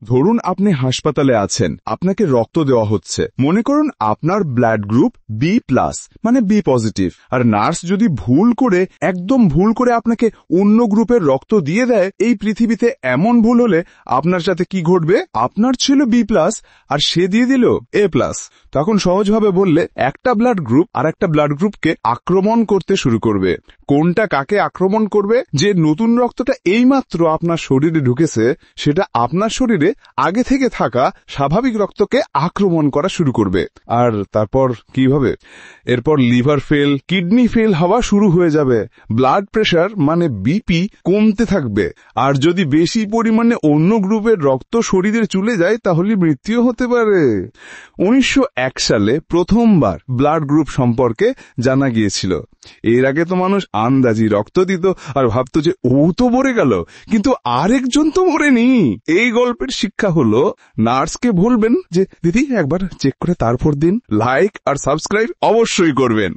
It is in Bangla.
ধরুন আপনি হাসপাতালে আছেন, আপনাকে রক্ত দেওয়া হচ্ছে। মনে করুন আপনার ব্লাড গ্রুপ বি প্লাস, মানে বি পজিটিভ। আর নার্স যদি একদম ভুল করে আপনাকে অন্য গ্রুপের রক্ত দিয়ে দেয়, এই পৃথিবীতে এমন ভুল হলে আপনার সাথে কি ঘটবে? আপনার ছিল বি প্লাস আর সে দিয়ে দিল এ প্লাস। তখন সহজভাবে বললে একটা ব্লাড গ্রুপ আর একটা ব্লাড গ্রুপকে আক্রমণ করতে শুরু করবে। কোনটা কাকে আক্রমণ করবে? যে নতুন রক্তটা এইমাত্র আপনার শরীরে ঢুকেছে, সেটা আপনার শরীরে আগে থেকে থাকা স্বাভাবিক রক্তকে আক্রমণ করা শুরু করবে। আর তারপর কি হবে? এরপর লিভার ফেল, কিডনি ফেল হওয়া শুরু হয়ে যাবে। ব্লাড প্রেশার মানে বিপি কমতে থাকবে। আর যদি বেশি পরিমাণে অন্য গ্রুপের রক্ত শরীরে চলে যায়, তাহলে মৃত্যু হতে পারে। 1901 সালে প্রথমবার ব্লাড গ্রুপ সম্পর্কে জানা গিয়েছিল। এর আগে তো মানুষ আন্দাজি রক্ত দিত আর ভাবতো যে ও তো মরে গেল, কিন্তু আরেকজন তো মরেনি। এই গল্পের শিক্ষা হলো, নার্সকে বলবেন যে দিদি একবার চেক করে তারপর দিন। লাইক আর সাবস্ক্রাইব অবশ্যই করবেন।